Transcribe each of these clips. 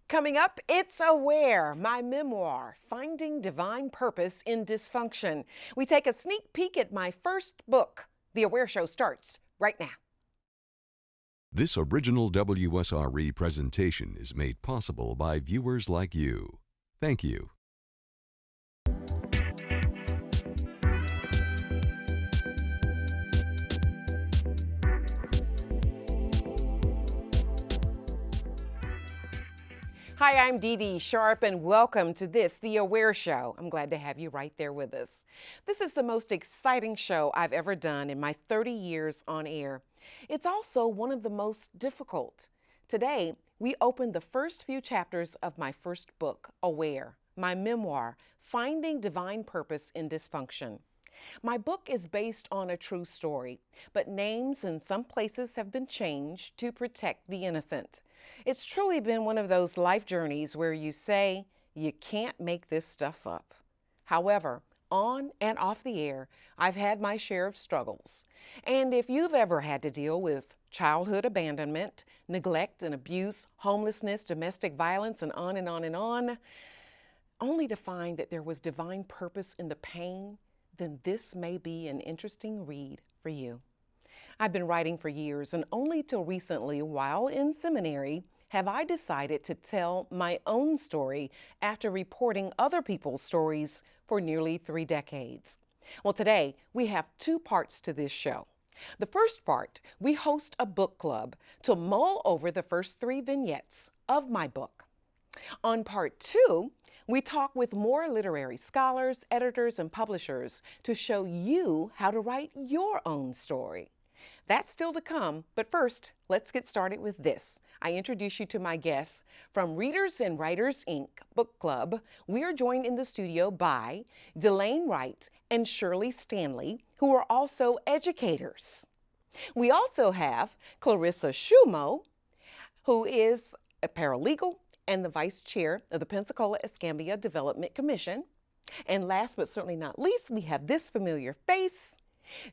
Coming up, it's Aware, my memoir, Finding Divine Purpose in Dysfunction. We take a sneak peek at my first book. The Aware Show starts right now. This original WSRE presentation is made possible by viewers like you. Thank you. Hi, I'm Dee Dee Sharp, and welcome to The Aware Show. I'm glad to have you right there with us. This is the most exciting show I've ever done in my 30 years on air. It's also one of the most difficult. Today, we open the first few chapters of my first book, Aware, my memoir, Finding Divine Purpose in Dysfunction. My book is based on a true story, but names in some places have been changed to protect the innocent. It's truly been one of those life journeys where you say, you can't make this stuff up. However, on and off the air, I've had my share of struggles. And if you've ever had to deal with childhood abandonment, neglect and abuse, homelessness, domestic violence, and on and on and on, only to find that there was divine purpose in the pain, then this may be an interesting read for you. I've been writing for years, and only till recently, while in seminary, have I decided to tell my own story after reporting other people's stories for nearly 3 decades. Well, today we have 2 parts to this show. The first part, we host a book club to mull over the first 3 vignettes of my book. On part 2, we talk with more literary scholars, editors, and publishers to show you how to write your own story. That's still to come, but first, let's get started with this. I introduce you to my guests from Readers and Writers, Inc. Book Club. We are joined in the studio by Delaine Wright and Shirley Stanley, who are also educators. We also have Clorissiti Shoemo, who is a paralegal and the vice chair of the Pensacola-Escambia Development Commission. And last but certainly not least, we have this familiar face.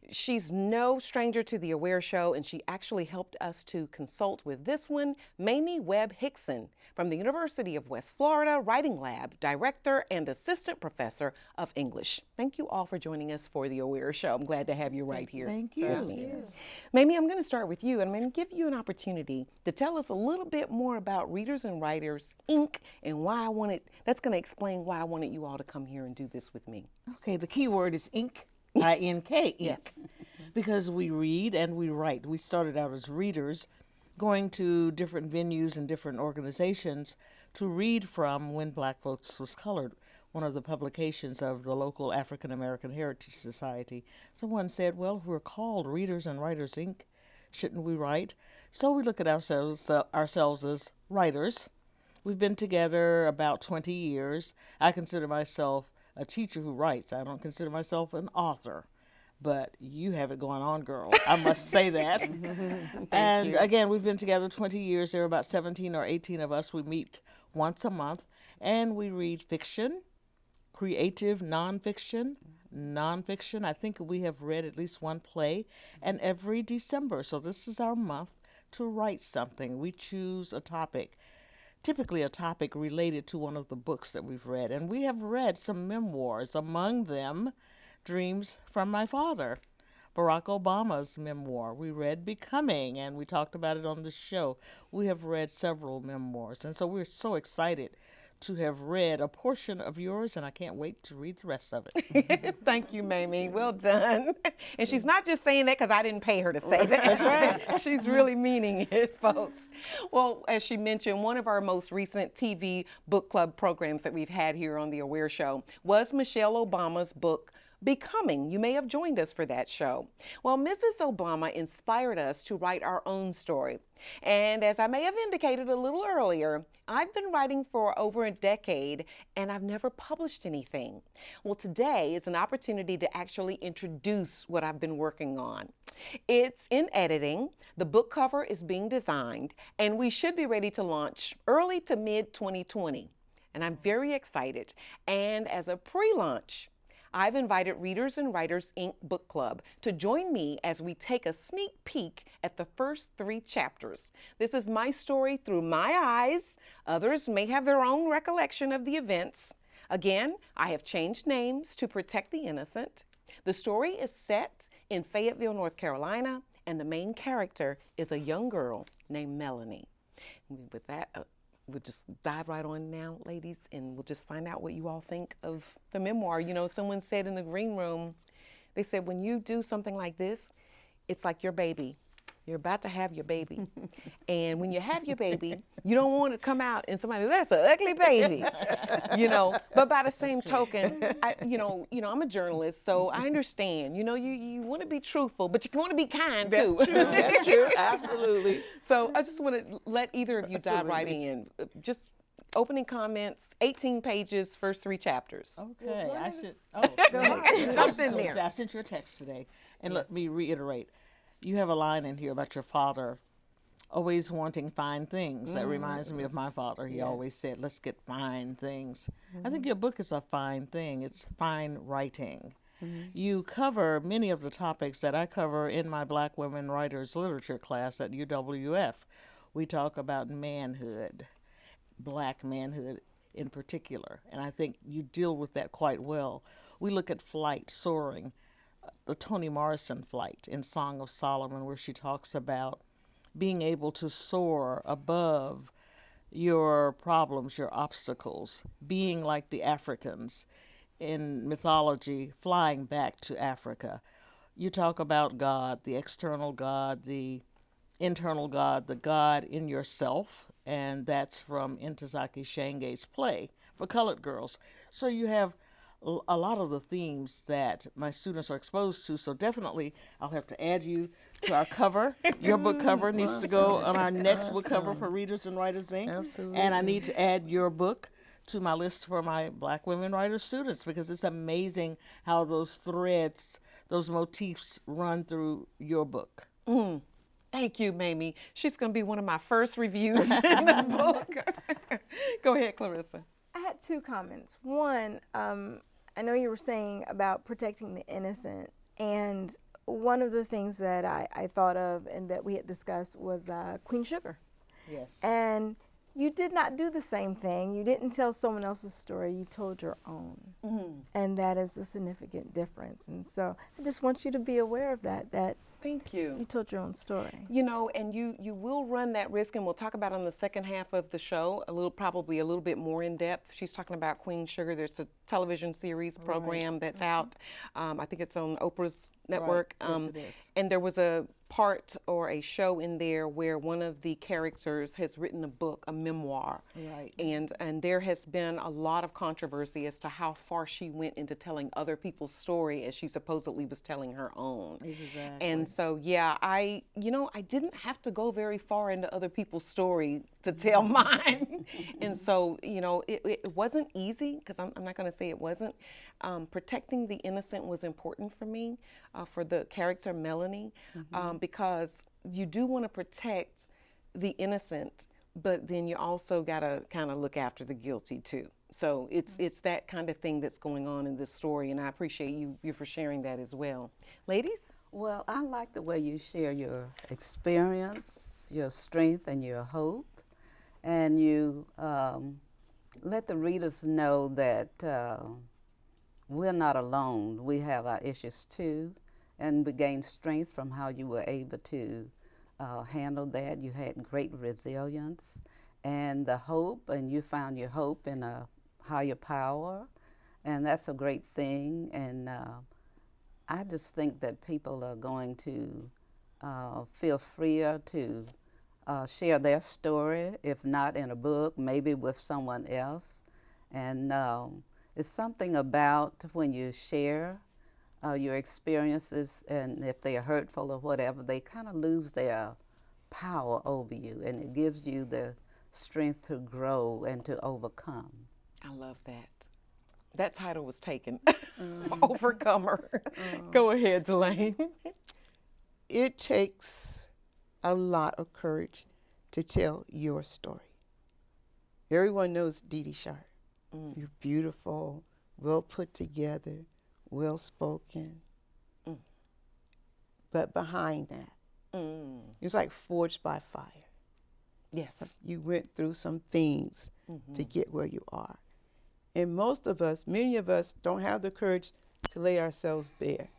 She's no stranger to the Aware Show, and she actually helped us to consult with this one, Mamie Hixon from the University of West Florida Writing Lab, Director and Assistant Professor of English. Thank you all for joining us for the Aware Show. I'm glad to have you right here. Thank you. Mamie, I'm going to start with you, and I'm going to give you an opportunity to tell us a little bit more about Readers and Writers, Inc. and why that's going to explain why I wanted you all to come here and do this with me. Okay, the key word is Inc. I-N-K, Yes. because we read and we write. We started out as readers, going to different venues and different organizations to read from When Black Folks Was Colored, one of the publications of the local African American Heritage Society. Someone said, well, we're called Readers and Writers, Inc. Shouldn't we write? So we look at ourselves as writers. We've been together about 20 years. I consider myself a teacher who writes. I don't consider myself an author, but you have it going on, girl. I must say that. And you. Again, we've been together 20 years. There are about 17 or 18 of us. We meet once a month, and we read fiction, creative nonfiction. I think we have read at least 1 play, and every December, so this is our month to write something. We choose a topic. Typically a topic related to one of the books that we've read. And we have read some memoirs, among them Dreams from My Father, Barack Obama's memoir. We read Becoming, and we talked about it on the show. We have read several memoirs, and so we're so excited to have read a portion of yours, and I can't wait to read the rest of it. Thank you, Mamie. Well done. And she's not just saying that because I didn't pay her to say that. That's right. She's really meaning it, folks. Well, as she mentioned, one of our most recent TV book club programs that we've had here on The Aware Show was Michelle Obama's book, Becoming. You may have joined us for that show. Well, Mrs. Obama inspired us to write our own story. And as I may have indicated a little earlier, I've been writing for over a decade and I've never published anything. Well, today is an opportunity to actually introduce what I've been working on. It's in editing, the book cover is being designed, and we should be ready to launch early to mid 2020. And I'm very excited. And as a pre-launch, I've invited Readers and Writers Inc. Book Club to join me as we take a sneak peek at the first 3 chapters. This is my story through my eyes. Others may have their own recollection of the events. Again, I have changed names to protect the innocent. The story is set in Fayetteville, North Carolina, and the main character is a young girl named Melanie. With that, we'll just dive right on now, ladies, and we'll just find out what you all think of the memoir. You know, someone said in the green room, they said, when you do something like this, it's like your baby. You're about to have your baby. And when you have your baby, you don't want to come out and somebody, that's an ugly baby, you know. But by the same token, I'm a journalist, so I understand. You know, you want to be truthful, but you want to be kind too. That's true. That's true. Absolutely. So I just want to let either of you dive right in. Just opening comments, 18 pages, first 3 chapters. Okay, I should. Go ahead. Jump in there. I sent you a text today, and let me reiterate. You have a line in here about your father always wanting fine things. That reminds me of my father. He always said, let's get fine things. I think your book is a fine thing. It's fine writing. You cover many of the topics that I cover in my Black Women Writers Literature class at UWF. We talk about manhood, Black manhood in particular, and I think you deal with that quite well. We look at flight, soaring, the Toni Morrison flight in Song of Solomon, where she talks about being able to soar above your problems, your obstacles, being like the Africans in mythology, flying back to Africa. You talk about God, the external God, the internal God, the God in yourself, and that's from Ntozake Shange's play for colored girls. So you have a lot of the themes that my students are exposed to, so definitely I'll have to add you to our cover. Your book cover needs to go on our next book cover for Readers and Writers Inc. Absolutely. And I need to add your book to my list for my Black Women Writers students, because it's amazing how those threads, those motifs run through your book. Thank you, Mamie. She's going to be one of my first reviews in the book. Go ahead, Clarissa. I had 2 comments. One, I know you were saying about protecting the innocent, and one of the things that I thought of and that we had discussed was Queen Sugar. Yes. And you did not do the same thing. You didn't tell someone else's story. You told your own. And that is a significant difference. And so I just want you to be aware of that Thank you. you told your own story. You know, and you will run that risk, and we'll talk about it on the second half of the show, probably a little bit more in depth. She's talking about Queen Sugar. There's a television series program that's out. I think it's on Oprah's network. Right. Yes, it is. And there was a part or a show in there where one of the characters has written a book, a memoir. Right. And there has been a lot of controversy as to how far she went into telling other people's story as she supposedly was telling her own. Exactly. And so, yeah, I didn't have to go very far into other people's story to tell mine. And so, it wasn't easy, because I'm not going to say it wasn't. Protecting the innocent was important for me, for the character Melanie, because you do want to protect the innocent, but then you also got to kind of look after the guilty too. So it's that kind of thing that's going on in this story, and I appreciate you for sharing that as well. Ladies? Well, I like the way you share your experience, your strength, and your hope, and you let the readers know that we're not alone. We have our issues too, and we gain strength from how you were able to handle that. You had great resilience and the hope, and you found your hope in a higher power, and that's a great thing. And I just think that people are going to feel freer to share their story, if not in a book, maybe with someone else. And it's something about when you share your experiences, and if they are hurtful or whatever, they kind of lose their power over you, and it gives you the strength to grow and to overcome. I love that. That title was taken. Overcomer. Go ahead, Delaine. It takes a lot of courage to tell your story. Everyone knows Dee Dee Sharp. You're beautiful, well put together, well-spoken. But behind that, it's like forged by fire. Yes. You went through some things to get where you are. And most of us, many of us, don't have the courage to lay ourselves bare.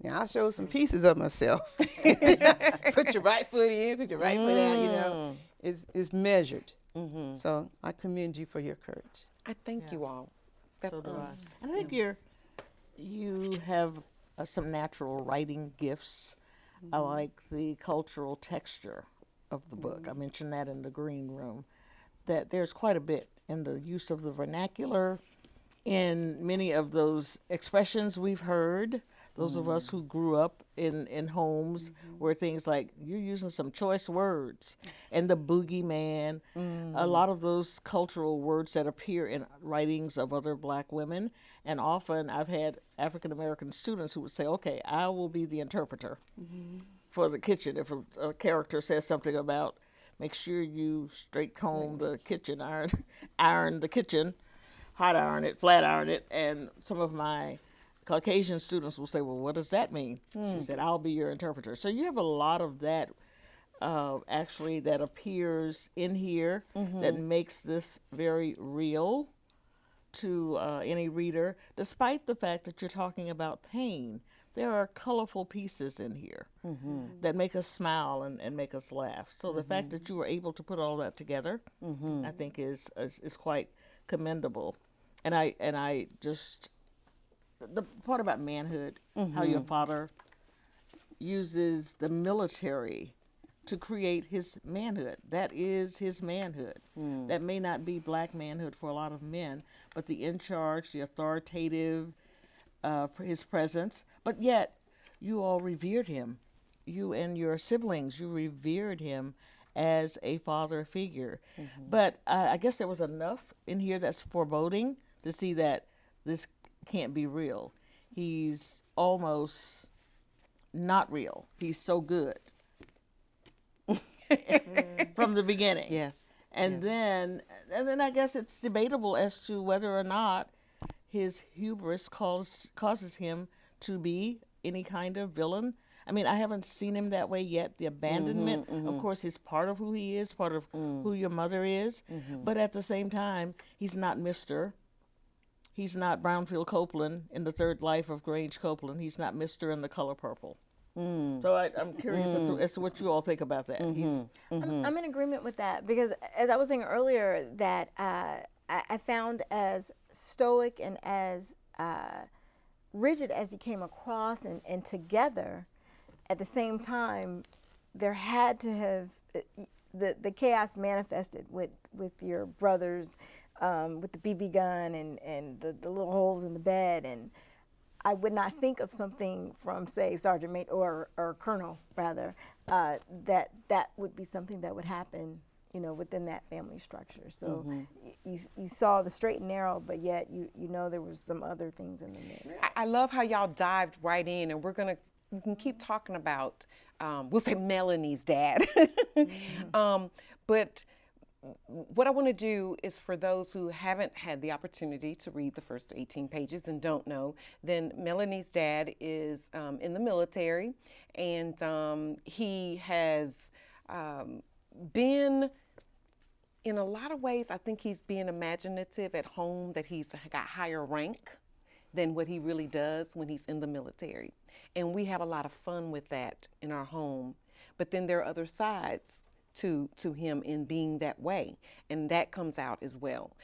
Now, I'll show some pieces of myself. Put your right foot in, put your right foot out, you know. It's measured. So I commend you for your courage. I thank you all. That's So do I. honest. And I think you have some natural writing gifts. I like the cultural texture of the book. I mentioned that in the green room, that there's quite a bit in the use of the vernacular, in many of those expressions we've heard, those of us who grew up in homes where things like, you're using some choice words, and the boogeyman, a lot of those cultural words that appear in writings of other black women. And often I've had African American students who would say, okay, I will be the interpreter for the kitchen. If a character says something about, make sure you straight comb the kitchen, iron the kitchen, hot iron it, flat iron it. And some of my Caucasian students will say, well, what does that mean? She said, I'll be your interpreter. So you have a lot of that actually that appears in here that makes this very real to any reader, despite the fact that you're talking about pain. There are colorful pieces in here that make us smile and make us laugh. So the fact that you were able to put all that together, I think is quite commendable. And I just, the part about manhood, how your father uses the military to create his manhood. That is his manhood. That may not be black manhood for a lot of men, but the in charge, the authoritative, his presence. But yet, you all revered him. You and your siblings, you revered him as a father figure. But I guess there was enough in here that's foreboding to see that this can't be real. He's almost not real. He's so good from the beginning. Yes. And then I guess it's debatable as to whether or not his hubris causes him to be any kind of villain. I mean, I haven't seen him that way yet. The abandonment, of course, is part of who he is, part of who your mother is. But at the same time, he's not Mr. He's not Brownfield Copeland in The Third Life of Grange Copeland. He's not Mr. in The Color Purple. So I'm curious as to what you all think about that. I'm in agreement with that, because as I was saying earlier, that I found as stoic and as rigid as he came across and together, at the same time, there had to have, the chaos manifested with your brothers, with the BB gun and the little holes in the bed. And I would not think of something from, say, Sergeant Mate or Colonel, rather, that would be something that would happen, within that family structure. So you saw the straight and narrow, but yet you know there was some other things in the mix. I love how y'all dived right in, and we can keep talking about, we'll say Melanie's dad. But what I want to do is, for those who haven't had the opportunity to read the first 18 pages and don't know, then Melanie's dad is in the military, and he has been, in a lot of ways, I think he's being imaginative at home, that he's got higher rank than what he really does when he's in the military. And we have a lot of fun with that in our home. But then there are other sides to him in being that way, and that comes out as well.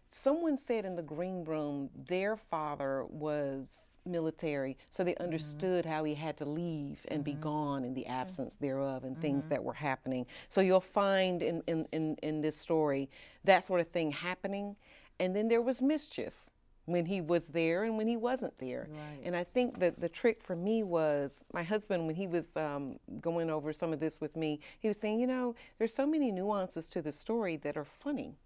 Someone said in the green room their father was military, so they understood how he had to leave and be gone in the absence thereof, and things that were happening. So you'll find in this story that sort of thing happening. And then there was mischief when he was there and when he wasn't there. Right. And I think that the trick for me was, my husband, when he was going over some of this with me, he was saying, there's so many nuances to the story that are funny.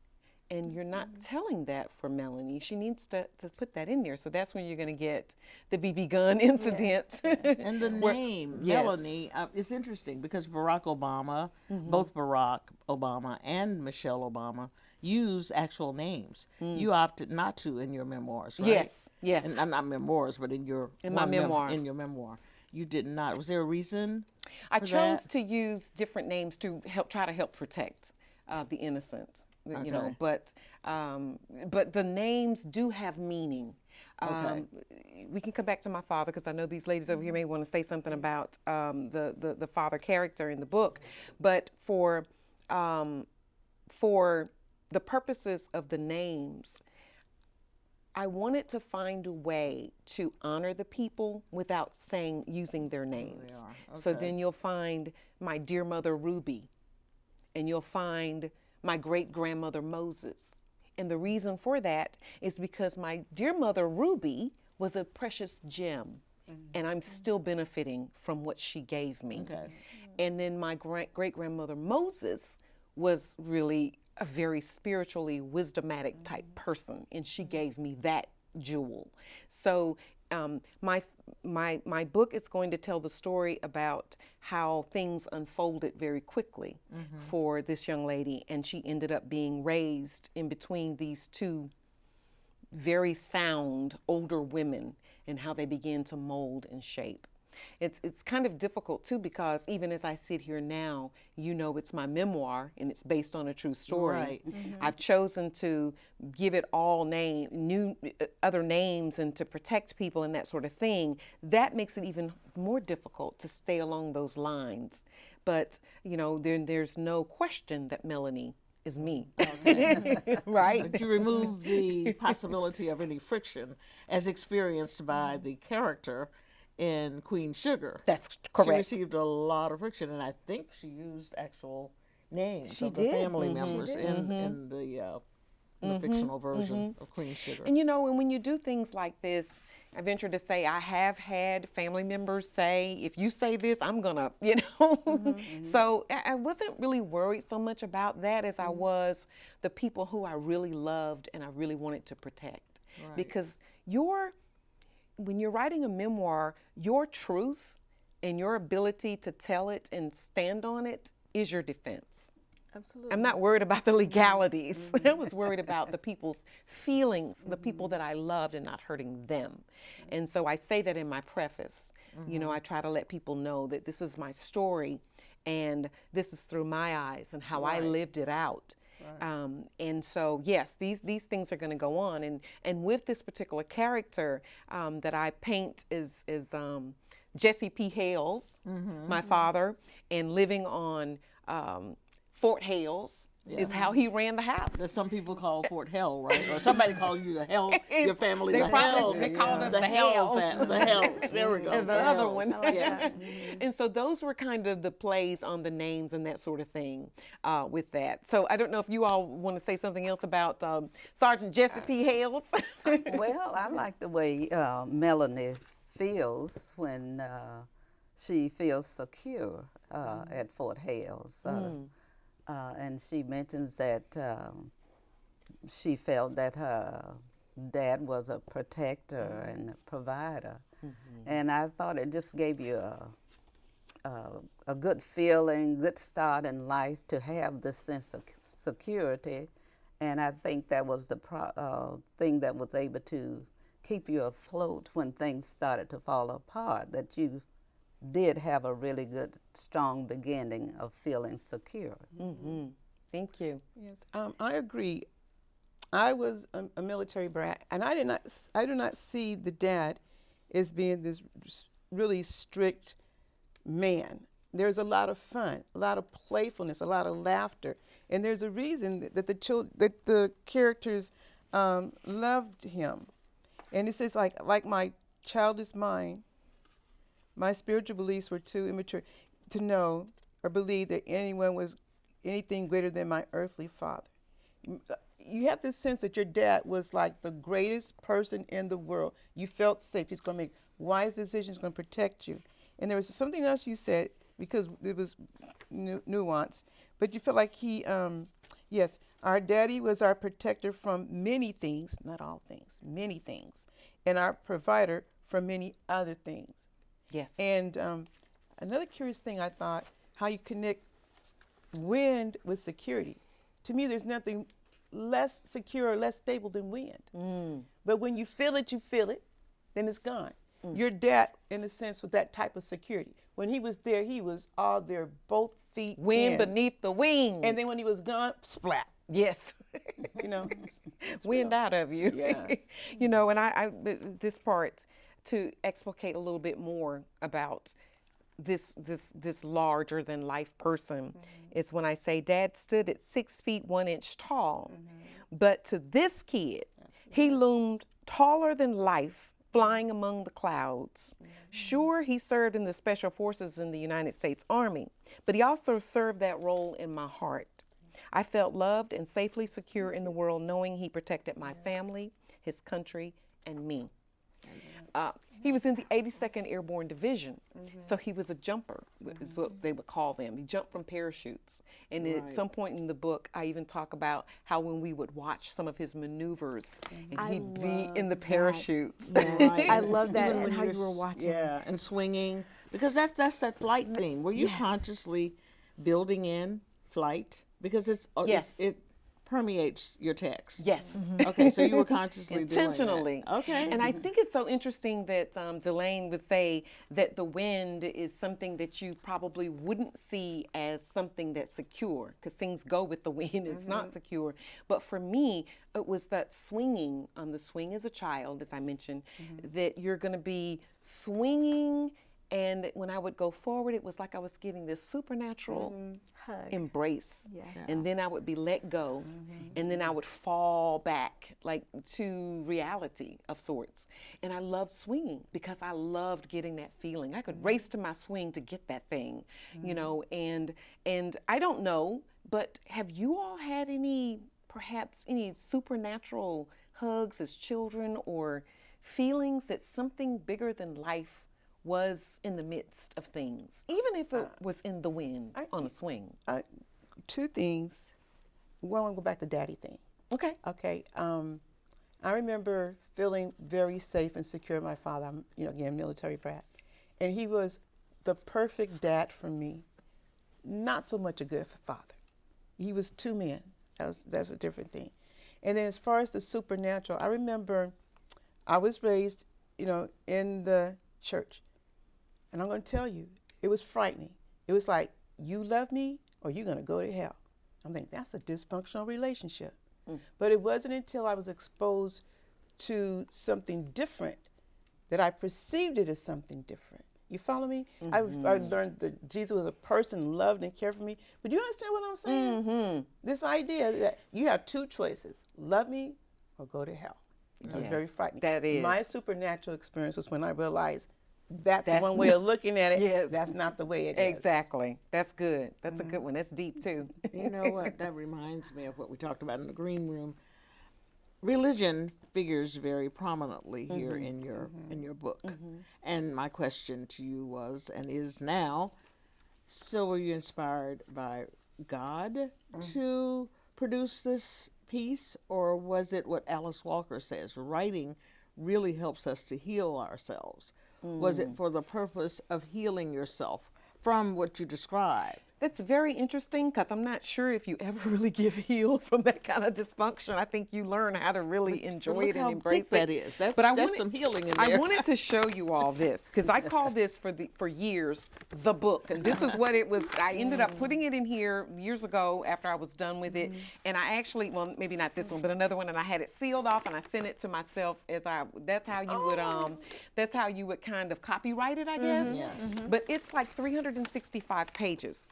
And you're not telling that for Melanie. She needs to put that in there. So that's when you're going to get the BB gun incident. And the name, yes. Melanie, is interesting because Barack Obama, both Barack Obama and Michelle Obama, use actual names. You opted not to in your memoirs, right? Yes, yes. And not memoirs, but in your my memoir. In your memoir, you did not. Was there a reason? I for chose that? to use different names to try to help protect the innocent. You know, but the names do have meaning. We can come back to my father because I know these ladies over here may want to say something about the father character in the book. But for the purposes of the names, I wanted to find a way to honor the people without using their names. So then you'll find my dear mother Ruby, and you'll find my great-grandmother Moses. And the reason for that is because my dear mother Ruby was a precious gem, and I'm still benefiting from what she gave me. And then my great-grandmother Moses was really a very spiritually wisdomatic type person, and she gave me that jewel. So my book is going to tell the story about how things unfolded very quickly for this young lady, and she ended up being raised in between these two very sound older women and how they began to mold and shape. It's kind of difficult too because even as I sit here now, you know it's my memoir and it's based on a true story. Right. I've chosen to give it all other names and to protect people and that sort of thing. That makes it even more difficult to stay along those lines. But you know, there's no question that Melanie is me. Right? But you remove the possibility of any friction as experienced by the character in Queen Sugar. That's correct. She received a lot of friction, and I think she used actual names of the did. family members in the fictional version of Queen Sugar. And you know, and when you do things like this, I venture to say I have had family members say, if you say this, I'm gonna, you know. So I wasn't really worried so much about that as I was the people who I really loved and I really wanted to protect. Right. Because when you're writing a memoir, your truth and your ability to tell it and stand on it is your defense. Absolutely. I'm not worried about the legalities. I was worried about the people's feelings, the people that I loved and not hurting them. And so I say that in my preface. You know, I try to let people know that this is my story and this is through my eyes and how I lived it out. And so, yes, these things are going to go on. And with this particular character that I paint is Jesse P. Hales, my father, and living on Fort Hales is how he ran the house. That some people call Fort Hell, right? Or somebody called you the Hell, your family They the Hell. they called us the Hell. Hells. The Hells. There we go. And the The other Hells. one. Yes. And so those were kind of the plays on the names and that sort of thing with that. So I don't know if you all want to say something else about Sergeant Jesse P. Hales. Well, I like the way Melanie feels when she feels secure at Fort Hales. And she mentions that she felt that her dad was a protector and a provider. And I thought it just gave you a good feeling, good start in life to have this sense of security. And I think that was the thing that was able to keep you afloat when things started to fall apart, that you did have a really good, strong beginning of feeling secure. Thank you. Yes, I agree. I was a military brat, and I do not see the dad as being this really strict man. There's a lot of fun, a lot of playfulness, a lot of laughter, and there's a reason that the characters loved him. And it says like my childish mind, my spiritual beliefs were too immature to know or believe that anyone was anything greater than my earthly father. You have this sense that your dad was like the greatest person in the world. You felt safe. He's going to make wise decisions, going to protect you. And there was something else you said, because it was nuanced, but you felt like he, yes, Our daddy was our protector from many things, not all things, many things, and our provider for many other things. Yes. And another curious thing I thought, how you connect wind with security. To me, there's nothing less secure or less stable than wind. But when you feel it, then it's gone. Your dad, in a sense, was that type of security. When he was there, he was all there, both feet Wind in. beneath the wings. And then when he was gone, splat. Yes. You know, Wind out of you. Yes. You know, and I this part to explicate a little bit more about this larger than life person is when I say Dad stood at 6 feet 1 inch tall, but to this kid, he loomed taller than life, flying among the clouds. Sure, he served in the Special Forces in the United States Army, but he also served that role in my heart. I felt loved and safely secure in the world, knowing he protected my family, his country, and me. He was in the 82nd Airborne Division, so he was a jumper, is what they would call them. He jumped from parachutes. And at some point in the book, I even talk about how when we would watch some of his maneuvers, and he'd be in the parachutes. I love that, Even and when how you're you were watching. Yeah, and swinging, because that's that flight thing. Were you consciously building in flight? Because it permeates your text. Yes. Okay, so you were consciously Intentionally. doing that. Okay. And I think it's so interesting that Delaine would say that the wind is something that you probably wouldn't see as something that's secure, because things go with the wind. It's not secure. But for me, it was that swinging on the swing as a child, as I mentioned, that you're going to be swinging. And when I would go forward, it was like I was getting this supernatural embrace. Yes. And then I would be let go. And then I would fall back like to reality of sorts. And I loved swinging because I loved getting that feeling. I could race to my swing to get that thing, you know, and I don't know, but have you all had perhaps any supernatural hugs as children or feelings that something bigger than life was in the midst of things, even if it was in the wind on a swing? Two things. One, I'll go back to daddy thing. Okay. Okay. I remember feeling very safe and secure with my father. I'm, again, military brat. And he was the perfect dad for me. Not so much a good father. He was two men. That's a different thing. And then as far as the supernatural, I remember I was raised, in the church. And I'm going to tell you, it was frightening. It was like, you love me or you're going to go to hell. I'm thinking, that's a dysfunctional relationship. But it wasn't until I was exposed to something different that I perceived it as something different. You follow me? I learned that Jesus was a person, loved and cared for me. But you understand what I'm saying? This idea that you have two choices, love me or go to hell. That was very frightening. That is. My supernatural experience was when I realized that's one way of looking at it. Yes. That's not the way it is. Exactly. That's good. That's a good one. That's deep too. You know what? That reminds me of what we talked about in the green room. Religion figures very prominently here in your book. And my question to you was, and is now, so were you inspired by God to produce this piece, or was it what Alice Walker says, writing really helps us to heal ourselves? Was it for the purpose of healing yourself from what you described? That's very interesting, because I'm not sure if you ever really get healed from that kind of dysfunction. I think you learn how to really enjoy it and embrace it. That is. That's some healing in there. I wanted to show you all this, because I called this for years the book, and this is what it was. I ended up putting it in here years ago after I was done with it, and I actually, well, maybe not this one, but another one, and I had it sealed off, and I sent it to myself that's how you would kind of copyright it, I guess. But it's like 365 pages.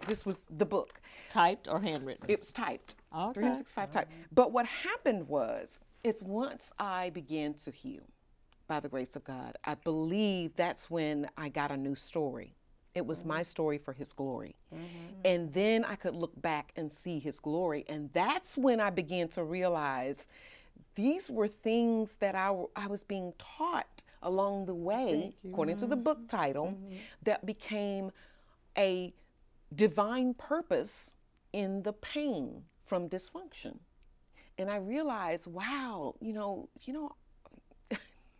This was the book. Typed or handwritten? It was typed. Okay. 365 typed. But what happened is once I began to heal, by the grace of God, I believe that's when I got a new story. It was my story for His glory. And then I could look back and see His glory. And that's when I began to realize these were things that I was being taught along the way, according to the book title, that became a divine purpose in the pain from dysfunction. And I realized, wow,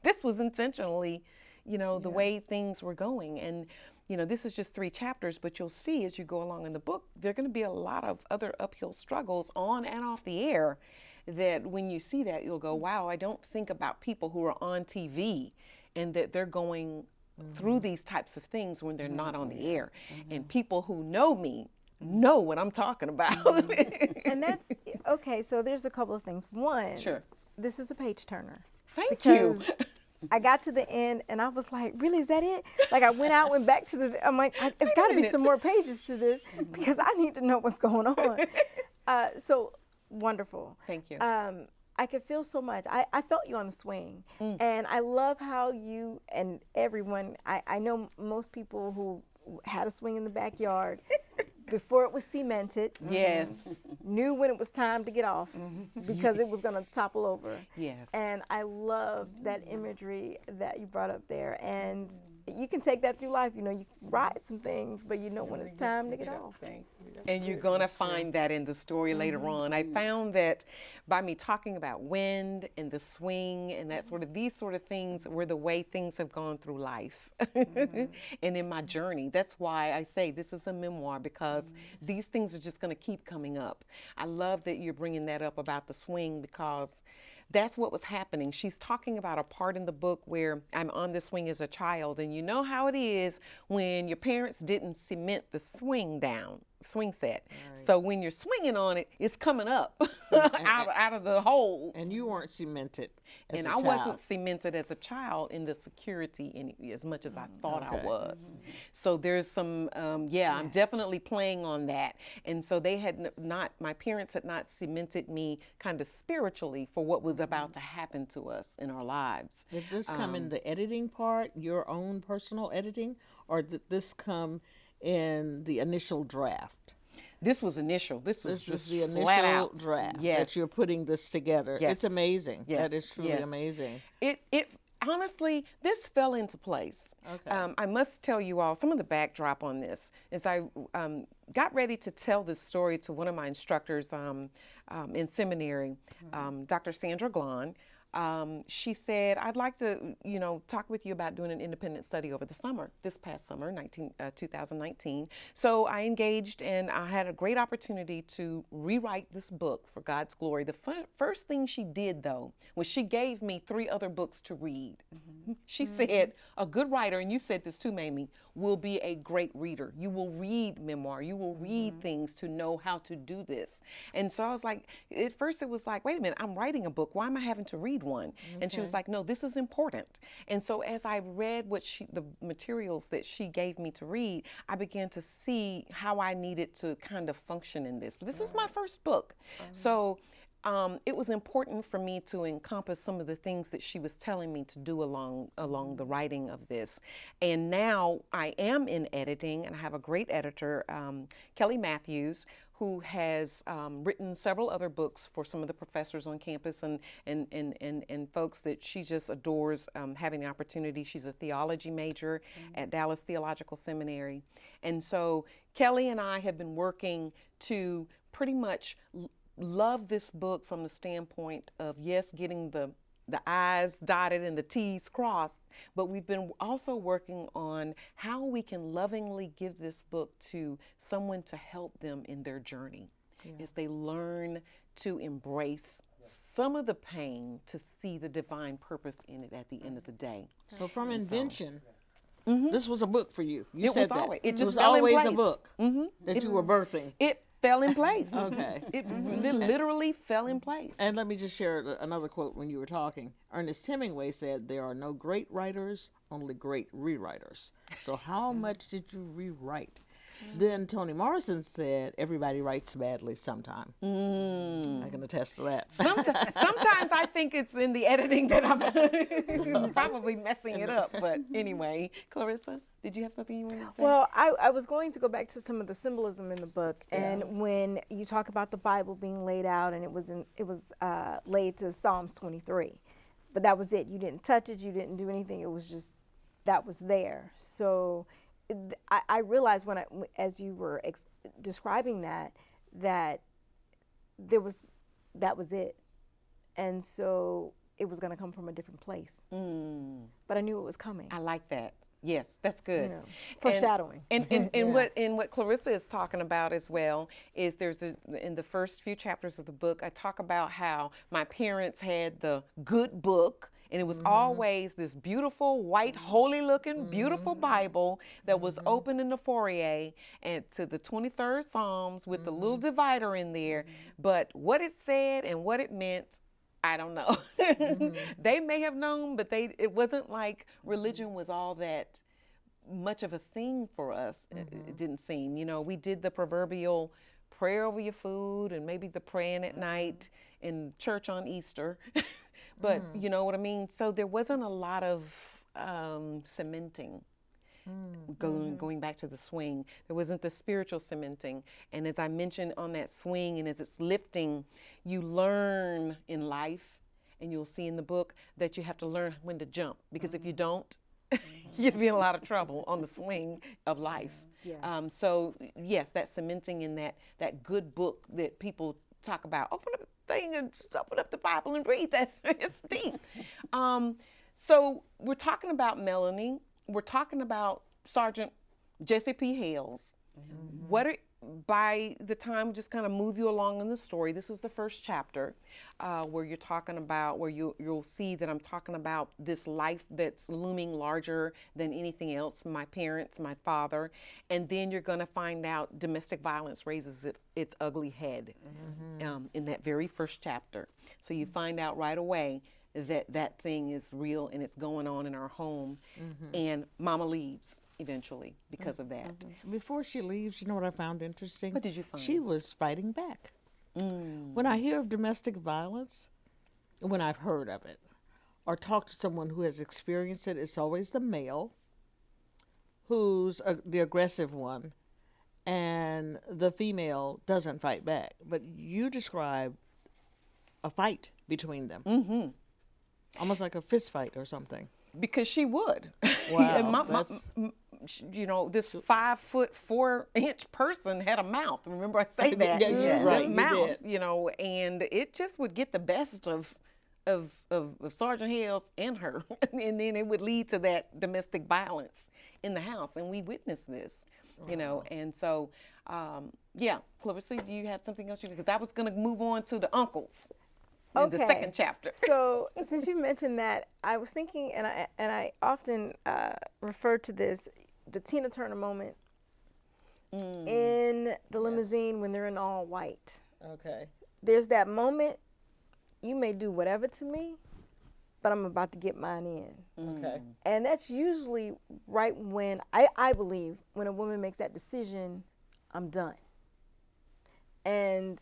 this was intentionally, the way things were going. And, this is just 3 chapters, but you'll see as you go along in the book, there are going to be a lot of other uphill struggles on and off the air that when you see that, you'll go, wow, I don't think about people who are on TV and that they're going through these types of things when they're not on the air. And people who know me know what I'm talking about. And that's, okay, so there's a couple of things. One, Sure. This is a page turner. Thank you. I got to the end and I was like, really, is that it? Like I went back to I'm like, it's got to be some more pages to this because I need to know what's going on. So wonderful. Thank you. I could feel so much. I felt you on the swing. And I love how you and everyone, I know most people who had a swing in the backyard before it was cemented. Yes. Knew when it was time to get off because it was going to topple over. Yes. And I love that imagery that you brought up there. And you can take that through life. You ride some things, but when it's time to get off. And you're going to find that in the story later on. I found that by me talking about wind and the swing and that these sort of things were the way things have gone through life and in my journey. That's why I say this is a memoir, because these things are just going to keep coming up. I love that you're bringing that up about the swing, because that's what was happening. She's talking about a part in the book where I'm on the swing as a child, and you know how it is when your parents didn't cement the swing set. Right. So when you're swinging on it, it's coming up out of the holes. And you weren't cemented as and a I child. wasn't cemented as a child in the security as much as I thought I was. So there's some, I'm definitely playing on that. And so they had my parents had not cemented me kind of spiritually for what was about to happen to us in our lives. Did this come in the editing part, your own personal editing, or did this come in the initial draft? This was initial. This is the flat initial out. draft Yes. that you're putting this together. Yes. It's amazing. Yes. That is truly Yes. amazing. It honestly, this fell into place. Okay. I must tell you all some of the backdrop on this. As I got ready to tell this story to one of my instructors in seminary, Dr. Sandra Glahn, she said, I'd like to, talk with you about doing an independent study over the summer, this past summer, 2019. So I engaged, and I had a great opportunity to rewrite this book for God's glory. The first thing she did, though, was she gave me 3 other books to read. She said, a good writer, and you said this too, Mamie, will be a great reader. You will read memoir. You will read things to know how to do this. And so I was like, at first it was like, wait a minute, I'm writing a book. Why am I having to read one? And she was like, no, this is important. And so as I read the materials that she gave me to read, I began to see how I needed to kind of function in this. But this is my first book. So it was important for me to encompass some of the things that she was telling me to do along the writing of this. And now I am in editing, and I have a great editor, Kelly Matthews, who has written several other books for some of the professors on campus and folks that she just adores having the opportunity. She's a theology major at Dallas Theological Seminary. And so Kelly and I have been working to pretty much love this book from the standpoint of, yes, getting the I's dotted and the T's crossed, but we've been also working on how we can lovingly give this book to someone to help them in their journey as they learn to embrace some of the pain to see the divine purpose in it at the end of the day. So from invention, this was a book for you. You It said was that. always- it It just was fell in always a place. book that you were birthing. It fell in place. Okay. It literally fell in place. And let me just share another quote when you were talking. Ernest Hemingway said, there are no great writers, only great rewriters. So how much did you rewrite? Then Toni Morrison said, everybody writes badly sometime. I can attest to that. Sometimes I think it's in the editing that I'm probably messing it up. But anyway, Clarissa, did you have something you wanted to say? Well, I was going to go back to some of the symbolism in the book, and when you talk about the Bible being laid out, and it was laid to Psalms 23, but that was it. You didn't touch it. You didn't do anything. It was just that was there. So I realized as you were describing that that was it. And so it was going to come from a different place. But I knew it was coming. I like that. Yes, that's good. You know, foreshadowing. And what Clarissa is talking about as well is in the first few chapters of the book, I talk about how my parents had the good book, and it was always this beautiful, white, holy-looking, beautiful Bible that was open in the foyer and to the 23rd Psalms with the little divider in there. But what it said and what it meant, I don't know. They may have known, but it wasn't like religion was all that much of a thing for us. It didn't seem. You know, we did the proverbial prayer over your food and maybe the praying at night in church on Easter. But you know what I mean? So there wasn't a lot of cementing. Going back to the swing, there wasn't the spiritual cementing. And as I mentioned on that swing, and as it's lifting, you learn in life, and you'll see in the book that you have to learn when to jump, because if you don't, you'd be in a lot of trouble on the swing of life. Yes. So yes, that cementing in that good book that people talk about. Open up the thing and open up the Bible and read that. It's deep. So we're talking about Melanie. We're talking about Sergeant Jesse P. Hales. By the time, just kind of move you along in the story, this is the first chapter where you're talking about, where you'll see that I'm talking about this life that's looming larger than anything else, my parents, my father, and then you're going to find out domestic violence raises its ugly head in that very first chapter. So you find out right away that thing is real and it's going on in our home, and Mama leaves eventually because of that. Before she leaves, you know what I found interesting? What did you find? She was fighting back. When I hear of domestic violence, when I've heard of it, or talked to someone who has experienced it, it's always the male who's the aggressive one, and the female doesn't fight back. But you describe a fight between them. Almost like a fist fight or something. Because she would. Wow. You know, this 5'4" person had a mouth. Remember I say that? Yeah, right, you mouth, did. you know, and it just would get the best of Sergeant Hales and her, and then it would lead to that domestic violence in the house, and we witnessed this, you know, and so Clarissa, do you have something else? Because I was going to move on to the uncles. In the second chapter. So since you mentioned that, I was thinking, and I often refer to this, the Tina Turner moment in the limousine when they're in all white. Okay. There's that moment, you may do whatever to me, but I'm about to get mine in. Okay. And that's usually right when, I believe, when a woman makes that decision, I'm done. And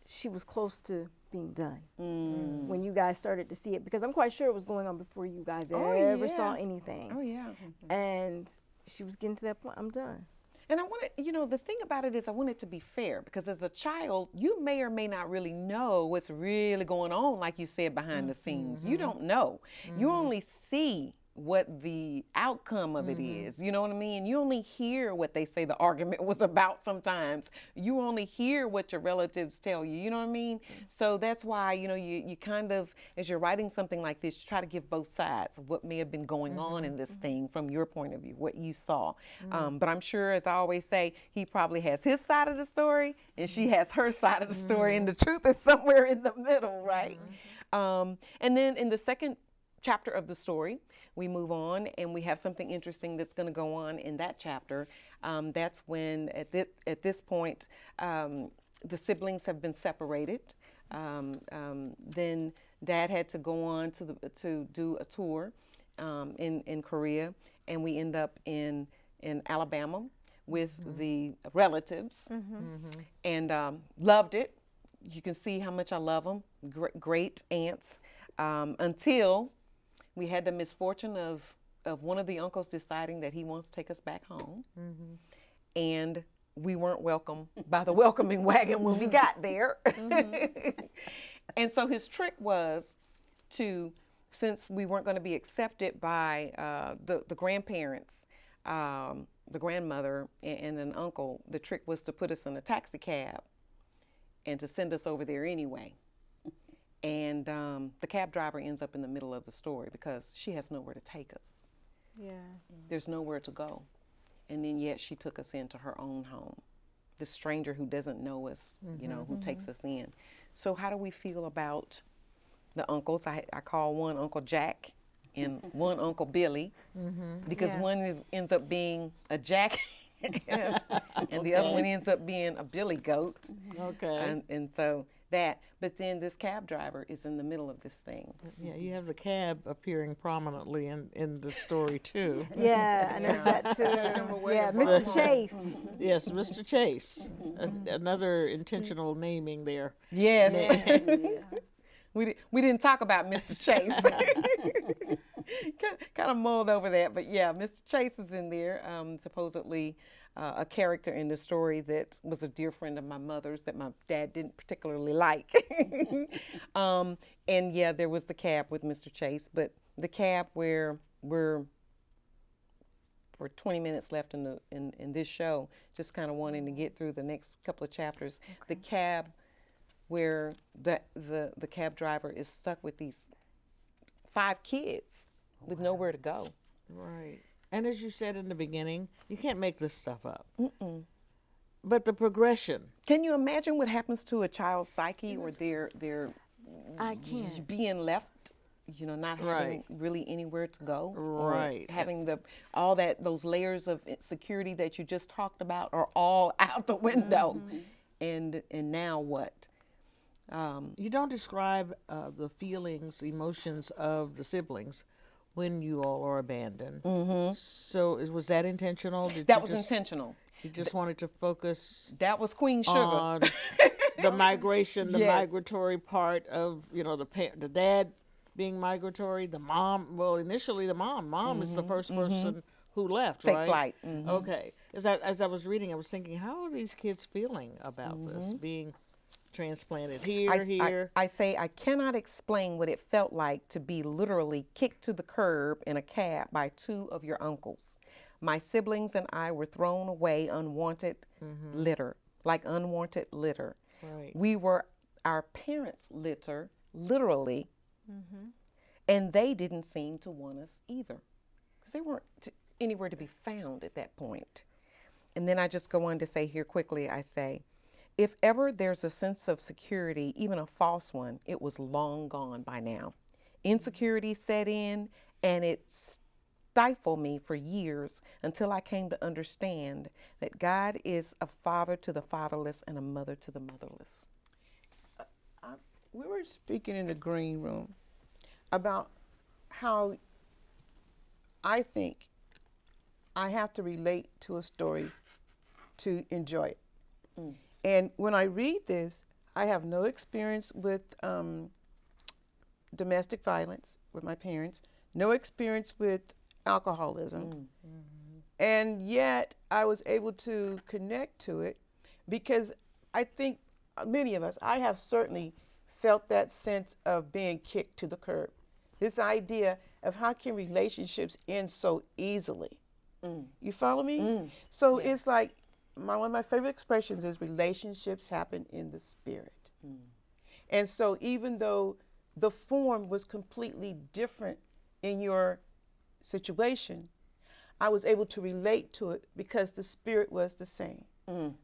she was close to being done when you guys started to see it, because I'm quite sure it was going on before you guys ever saw anything. Oh, yeah. And she was getting to that point, I'm done. And I wanted, you know, the thing about it is I want it to be fair, because as a child, you may or may not really know what's really going on, like you said, behind the scenes. You don't know. You only see what the outcome of it is. You know what I mean? You only hear what they say the argument was about sometimes. You only hear what your relatives tell you. You know what I mean? So that's why, you know, you kind of, as you're writing something like this, you try to give both sides of what may have been going on in this thing from your point of view, what you saw. But I'm sure, as I always say, he probably has his side of the story and she has her side of the story, and the truth is somewhere in the middle, right? And then in the second chapter of the story, we move on and we have something interesting that's going to go on in that chapter. That's when, at this point, the siblings have been separated. Then Dad had to go on to do a tour in Korea, and we end up in Alabama with the relatives, and loved it. You can see how much I love them. Great aunts, until we had the misfortune of one of the uncles deciding that he wants to take us back home. And we weren't welcome by the welcoming wagon when we got there. And so his trick was to, since we weren't going to be accepted by the grandparents, the grandmother and an uncle, the trick was to put us in a taxi cab and to send us over there anyway. And the cab driver ends up in the middle of the story because she has nowhere to take us. Yeah. There's nowhere to go. And then yet she took us into her own home. The stranger who doesn't know us, you know, who takes us in. So how do we feel about the uncles? I call one Uncle Jack and one Uncle Billy, because Yeah. one ends up being a Jack and the other one ends up being a Billy goat. Okay. And so that, but then this cab driver is in the middle of this thing. Yeah, you have the cab appearing prominently in the story too. Yeah, I know that too. Yeah, Mr. Chase. Yes, Mr. Chase. Another intentional naming there. Yes. We didn't talk about Mr. Chase. Kind of mulled over that, but yeah, Mr. Chase is in there, supposedly a character in the story that was a dear friend of my mother's that my dad didn't particularly like. And yeah, there was the cab with Mr. Chase, but the cab where we're for 20 minutes left in this show, just kind of wanting to get through the next couple of chapters. The cab where the cab driver is stuck with these 5 kids with nowhere to go. Right. And as you said in the beginning, you can't make this stuff up. But the progression. Can you imagine what happens to a child's psyche or their I can't. being left, you know, not having really anywhere to go? or Right. having all those layers of security that you just talked about are all out the window. And now what? You don't describe the feelings, emotions of the siblings when you all are abandoned. So was that intentional? That was intentional. You just wanted to focus That was Queen Sugar. on the migration, the Yes. migratory part of, you know, the dad being migratory, the mom, well, initially the mom. Mom is the first person who left, Take right? flight. Okay. As I was reading, I was thinking, how are these kids feeling about this, being transplanted here? I say I cannot explain what it felt like to be literally kicked to the curb in a cab by 2 of your uncles. My siblings and I were thrown away unwanted litter, like unwanted litter. Right. We were our parents' litter, literally, and they didn't seem to want us either because they weren't anywhere to be found at that point. And then I just go on to say here quickly, I say, if ever there's a sense of security, even a false one, it was long gone by now. Insecurity set in, and it stifled me for years until I came to understand that God is a father to the fatherless and a mother to the motherless. We were speaking in the green room about how I think I have to relate to a story to enjoy it. And when I read this, I have no experience with domestic violence with my parents, no experience with alcoholism. And yet I was able to connect to it because I think many of us, I have certainly felt that sense of being kicked to the curb. This idea of how can relationships end so easily. You follow me? So it's like, one of my favorite expressions is relationships happen in the spirit. And so even though the form was completely different in your situation, I was able to relate to it because the spirit was the same.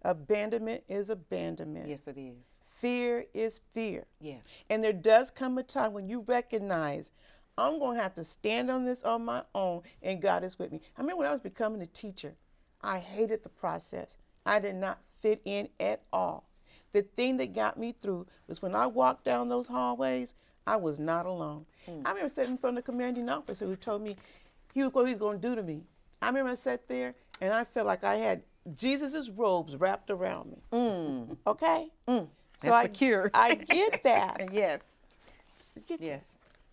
Abandonment is abandonment. Yes, it is. Fear is fear. Yes. And there does come a time when you recognize, I'm going to have to stand on this on my own, and God is with me. I remember when I was becoming a teacher, I hated the process. I did not fit in at all. The thing that got me through was when I walked down those hallways, I was not alone. I remember sitting in front of the commanding officer who told me what he was going to do to me. I remember I sat there and I felt like I had Jesus' robes wrapped around me. Okay? So That's secure. I get that. Yes. I get Yes.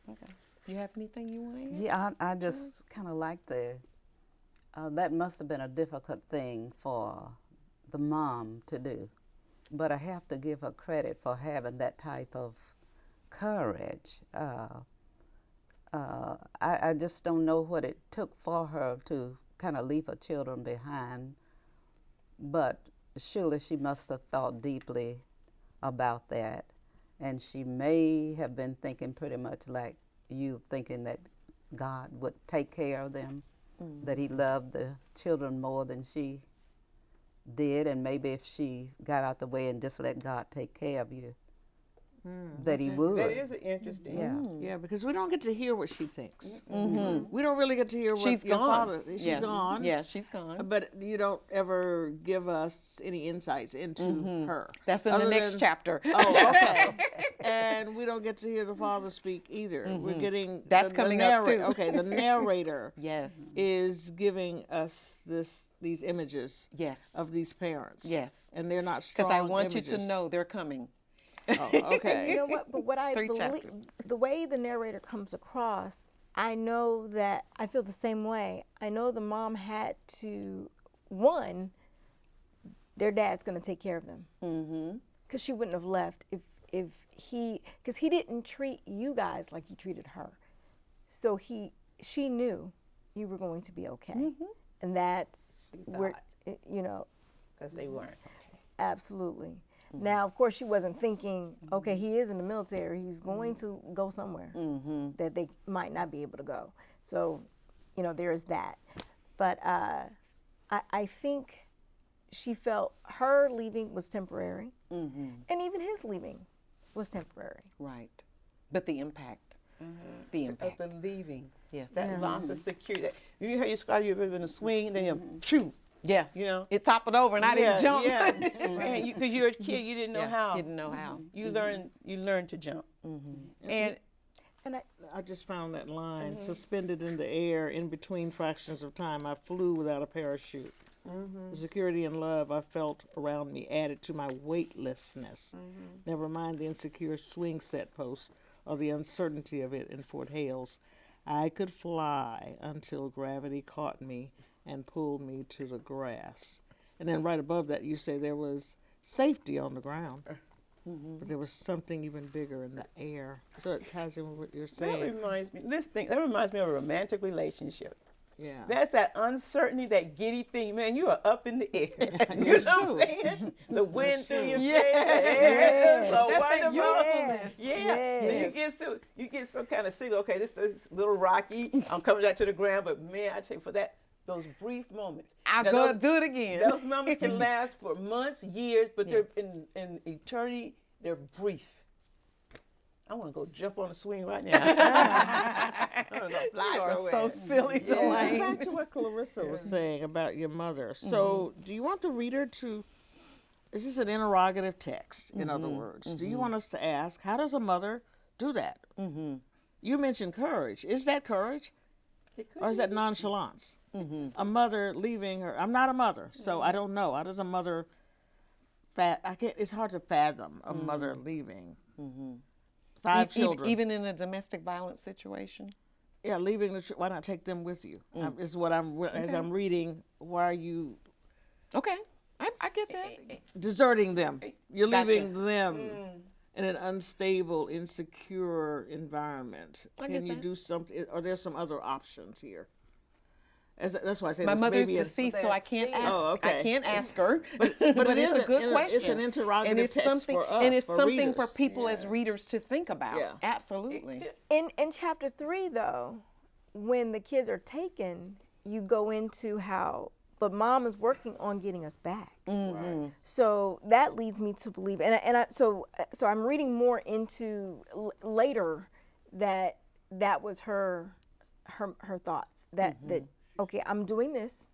that. Okay. You have anything you want to add? Yeah, I just kind of like that must have been a difficult thing for the mom to do. But I have to give her credit for having that type of courage. I just don't know what it took for her to kind of leave her children behind, but surely she must have thought deeply about that. And she may have been thinking pretty much like you, thinking that God would take care of them, that he loved the children more than she did, and maybe if she got out the way and just let God take care of you, that he would. That is interesting. Yeah. Yeah, because we don't get to hear what she thinks. We don't really get to hear what She's your gone. father. She's Yes. gone. Yeah, she's gone. But you don't ever give us any insights into her. That's in the Other next than- chapter. Oh, okay. And we don't get to hear the father speak either. We're getting That's coming up, too. Okay, the narrator Yes. is giving us these images Yes. of these parents. Yes. And they're not strong Because I want you images. to know they're coming. Oh, okay. You know what? But what I Three believe, chapters. the way the narrator comes across, I know that I feel the same way. I know the mom had to, one, their dad's going to take care of them. Because she wouldn't have left if he, because he didn't treat you guys like he treated her. So she knew you were going to be okay. And that's where, you know, Because they weren't. absolutely. Now, of course, she wasn't thinking, okay, he is in the military. He's going to go somewhere that they might not be able to go. So, you know, there is that. But I think she felt her leaving was temporary, and even his leaving was temporary. Right. But the impact. The Of impact. the leaving. Yes. That loss of security. You heard you describe you've been in a swing, then you shoo. Yes. You know? It toppled over and I didn't jump. Yeah. And because you're a kid, you didn't know Yeah, how. Didn't know how. You learned to jump. And And I just found that line, suspended in the air in between fractions of time. I flew without a parachute. The security and love I felt around me added to my weightlessness. Never mind the insecure swing set post or the uncertainty of it in Fort Hales. I could fly until gravity caught me and pulled me to the grass. And then right above that, you say there was safety on the ground. But there was something even bigger in the air. So it ties in with what you're that saying. reminds me, that reminds me of a romantic relationship. Yeah. That's that uncertainty, that giddy thing. Man, you are up in the air. You know what I'm saying? The wind through your face, the air is so That's the wonderful. youthfulness. Yeah. Then you get some kind of signal, okay, this is a little rocky. I'm coming down to the ground, but man, I tell you, for those brief moments. I'll Now, go those- do it again. Those moments can last for months, years, but they're in eternity, they're brief. I want to go jump on a swing right now. I want to go fly You are somewhere. so silly, Delaine. Back to what Clarissa was saying about your mother. So, do you want the reader to? Is this an interrogative text? In other words, do you want us to ask, how does a mother do that? You mentioned courage. Is that courage, or is that nonchalance? A mother leaving her. I'm not a mother, so I don't know. How does a mother? I can't. It's hard to fathom a mother leaving. 5 children. Even in a domestic violence situation. Yeah, leaving why not take them with you? Is what as I'm reading. Why are you Okay. I get that. deserting them? You're Gotcha. leaving them in an unstable, insecure environment. I Can get you that. do something? Are there some other options here? That's why I say My this mother's may be deceased, so I can't ask. Oh, okay. I can't ask her. But it it's is a good question. It's an interrogative and it's text something, for us, and it's for something for readers. people as readers to think about. Yeah. Absolutely. in chapter 3, though, when the kids are taken, you go into how, but mom is working on getting us back. So that leads me to believe, so I'm reading more into later that was her thoughts that okay, I'm doing this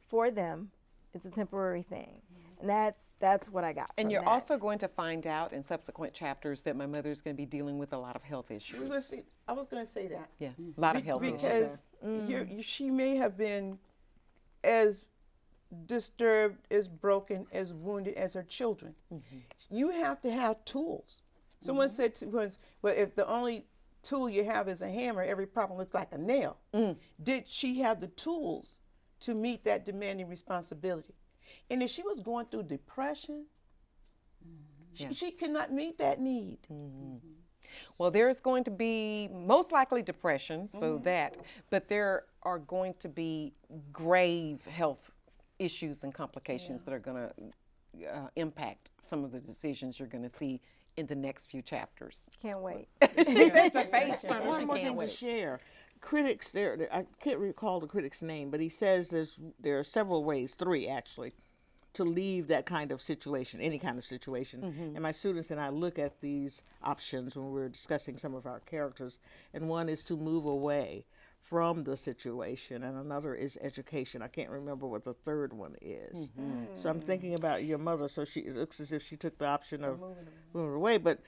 for them. It's a temporary thing, and that's what I got. And from you're that. also going to find out in subsequent chapters that my mother's going to be dealing with a lot of health issues. I was going to say that. Yeah, a lot of health issues. Because she may have been as disturbed, as broken, as wounded as her children. You have to have tools. Someone said to us, well, if the only tool you have is a hammer, every problem looks like a nail. Did she have the tools to meet that demanding responsibility? And if she was going through depression, she could not meet that need. Well, there's going to be most likely depression, but there are going to be grave health issues and complications that are going to impact some of the decisions you're going to see in the next few chapters. Can't wait. One more thing to share. Critics, I can't recall the critic's name, but he says there are several ways, 3 actually, to leave that kind of situation, any kind of situation. And my students and I look at these options when we're discussing some of our characters. And one is to move away from the situation, and another is education. I can't remember what the third one is. So I'm thinking about your mother. So it looks as if she took the option of moving away, but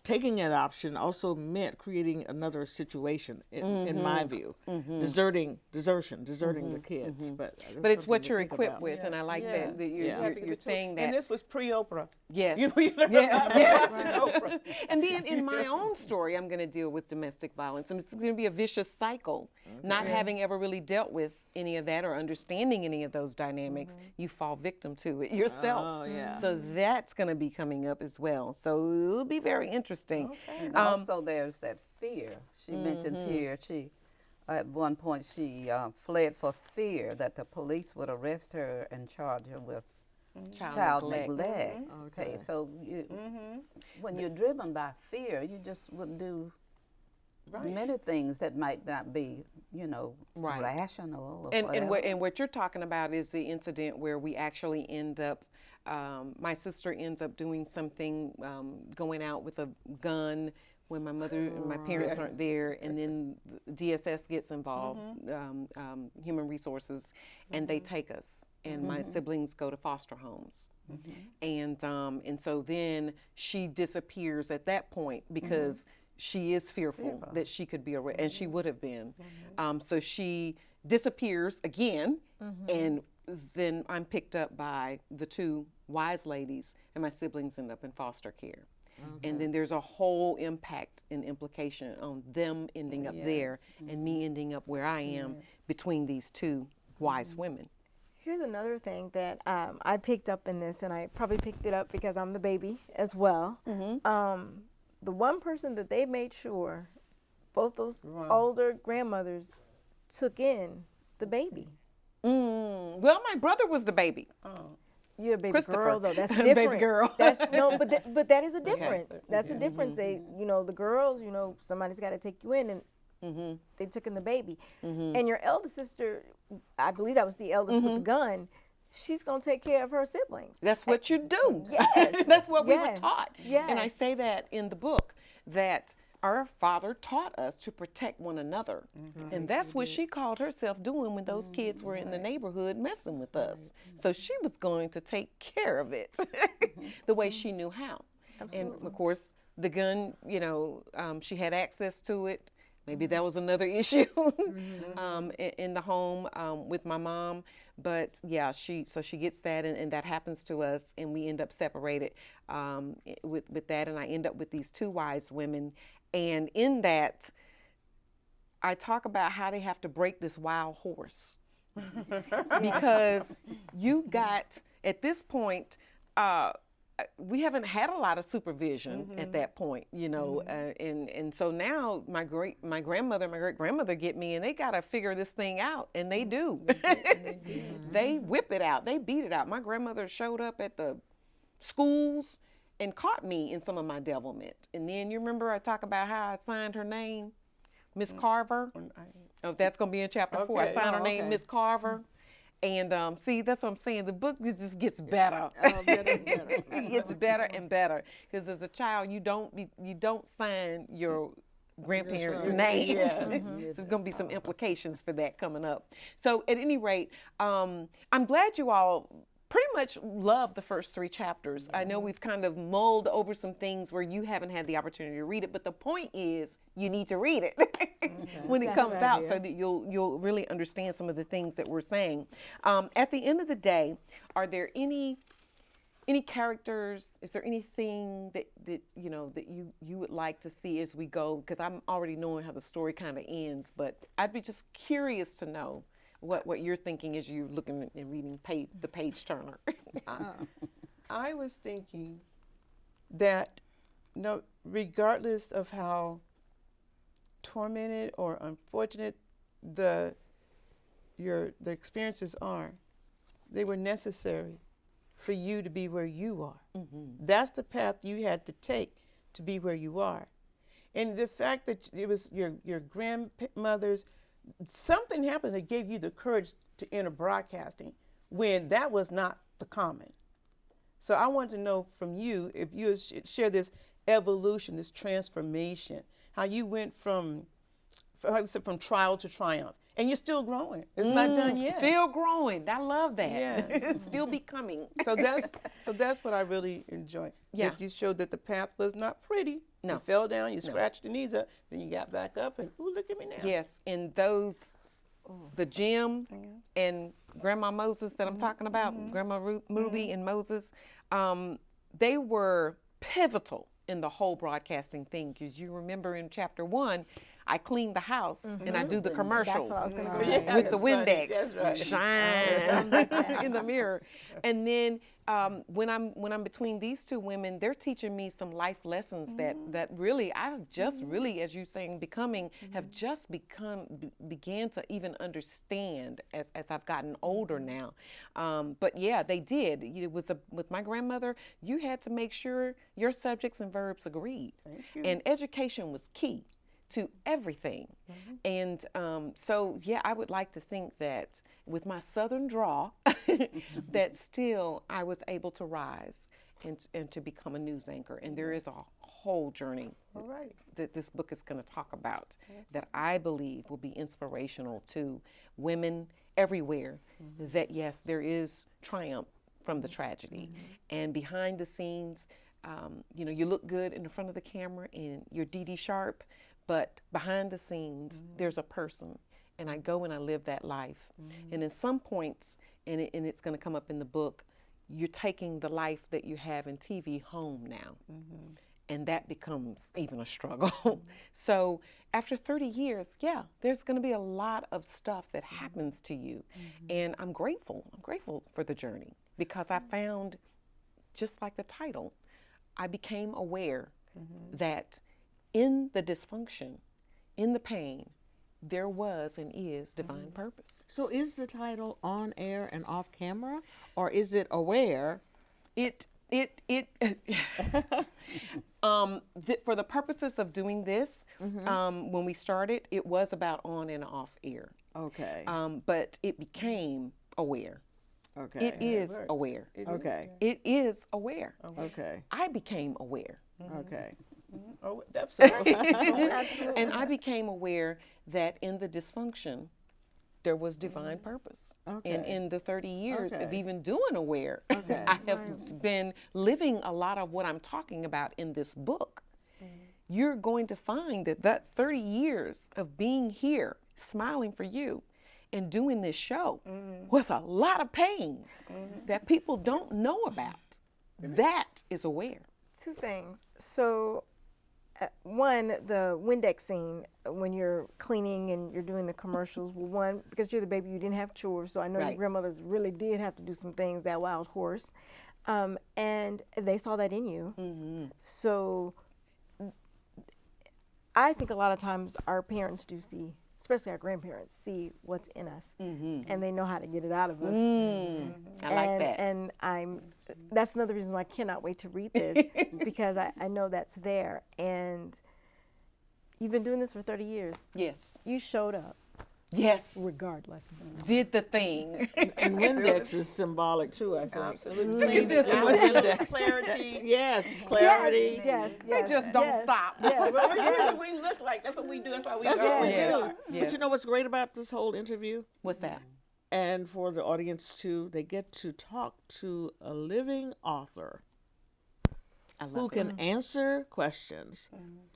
taking that option also meant creating another situation, in my view, deserting the kids. But it's what you're equipped with, and I like that you're saying that. And this was pre-Oprah. Yes. You yes. Oprah. And then in my own story, I'm going to deal with domestic violence, and it's going to be a vicious cycle. Not having ever really dealt with any of that or understanding any of those dynamics, you fall victim to it yourself. Oh, yeah. So that's going to be coming up as well. So it'll be very interesting. Okay. And also there's that fear. She mentions here, at one point she fled for fear that the police would arrest her and charge her with child neglect. Okay, so when you're driven by fear, you just would do many things that might not be, rational. And what you're talking about is the incident where we actually end up, my sister ends up doing something, going out with a gun when my mother and my parents aren't there, and then DSS gets involved, Human Resources, and they take us. And my siblings go to foster homes. And so then she disappears at that point because she is fearful that she could be arrested, and she would have been. So she disappears again, and then I'm picked up by the 2 wise ladies, and my siblings end up in foster care. And then there's a whole impact and implication on them ending up there and me ending up where I am between these 2 wise women. Here's another thing that I picked up in this, and I probably picked it up because I'm the baby as well. The one person that they made sure, both those older grandmothers took in the baby. Well, my brother was the baby. You're a baby girl, though. That's different. Baby girl. But that is a difference. That's a difference. They, the girls, somebody's got to take you in, and they took in the baby. And your eldest sister, I believe that was the eldest with the gun. She's gonna take care of her siblings. That's what you do. Yes. That's what we were taught. Yes. And I say that in the book, that our father taught us to protect one another. And that's what she called herself doing when those kids were in the neighborhood messing with us. So she was going to take care of it the way she knew how. Absolutely. And of course, the gun, she had access to it. Maybe that was another issue in the home with my mom. But yeah, she gets that, and that happens to us, and we end up separated with that, and I end up with these 2 wise women. And in that, I talk about how they have to break this wild horse. Because you got, at this point, we haven't had a lot of supervision at that point, and so now my grandmother, my great grandmother get me, and they got to figure this thing out, and they do. They whip it out, they beat it out. My grandmother showed up at the schools and caught me in some of my devilment. And then you remember I talk about how I signed her name, Miss Carver. Oh, that's gonna be in chapter 4. I signed her name, Miss Carver. And see, that's what I'm saying. The book just gets better. It gets better and better. Because as a child, you don't sign your grandparents' names. There's going to be some implications for that coming up. So at any rate, I'm glad you all pretty much love the first 3 chapters. I know we've kind of mulled over some things where you haven't had the opportunity to read it, but the point is you need to read it when it comes out so that you'll really understand some of the things that we're saying. At the end of the day, are there any characters? Is there anything that you would like to see as we go? Because I'm already knowing how the story kind of ends, but I'd be just curious to know what you're thinking as you're looking and reading the page turner. I was thinking that regardless of how tormented or unfortunate the experiences are, they were necessary for you to be where you are. That's the path you had to take to be where you are. And the fact that it was your grandmother's, something happened that gave you the courage to enter broadcasting when that was not the common. So I want to know from you, if you share this evolution, this transformation, how you went from trial to triumph. And you're still growing. It's not done yet. Still growing. I love that. Yeah. It's still becoming. So that's what I really enjoy. Yeah. That you showed that the path was not pretty. No. You fell down, you scratched your knees up, then you got back up, and ooh, look at me now. Yes, and those, the gym and Grandma Moses that I'm talking about, Grandma Ruby and Moses, they were pivotal in the whole broadcasting thing. Because you remember in chapter 1, I clean the house and I do the commercials That's what I was gonna with say. the Funny. Windex, That's right. shine in the mirror. And then when I'm between these two women, they're teaching me some life lessons that really I've just really, as you saying, have just began to even understand as I've gotten older now. But yeah, they did. It was with my grandmother. You had to make sure your subjects and verbs agreed, and education was key to everything. And so, yeah, I would like to think that with my Southern draw, that still I was able to rise and to become a news anchor. And there is a whole journey that this book is going to talk about that I believe will be inspirational to women everywhere, that yes, there is triumph from the tragedy. And behind the scenes, you look good in the front of the camera and you're Dee Dee Sharp, but behind the scenes, there's a person, and I go and I live that life. And in some points, and it's going to come up in the book, you're taking the life that you have in TV home now, and that becomes even a struggle. So after 30 years, yeah, there's going to be a lot of stuff that happens to you, and I'm grateful. I'm grateful for the journey because I found, just like the title, I became aware that in the dysfunction, in the pain, there was and is divine purpose. So is the title on air and off camera, or is it aware? For the purposes of doing this, when we started, it was about on and off air. Okay. But it became aware. Okay. It is aware. Okay. It is aware. Okay. I became aware. Okay. Oh, that's so. Absolutely. And I became aware that in the dysfunction, there was divine purpose. Okay. And in the 30 years of Okay. even doing aware, Okay. I have been living a lot of what I'm talking about in this book. You're going to find that 30 years of being here, smiling for you, and doing this show was a lot of pain that people don't know about. That is aware. Two things. So, one, the Windex scene when you're cleaning and you're doing the commercials. Well, one, because you're the baby, you didn't have chores, so I know your Right. grandmothers really did have to do some things, that wild horse, and they saw that in you. So, I think a lot of times our parents do see, especially our grandparents, see what's in us, and they know how to get it out of us. I like that. And that's another reason why I cannot wait to read this, because I know that's there. And you've been doing this for 30 years. Yes. You showed up Yes. regardless. Did the thing. And Windex is symbolic too, I think. Absolutely. Look at this Now one. it's Windex. Clarity. Yes, clarity. Yes, They yes. just don't yes, stop. Yes. Well, we look like, that's what we do. That's why we That's are what we Yes. do. Yes. But you know what's great about this whole interview? What's that? And for the audience too, they get to talk to a living author I love who it. can answer questions.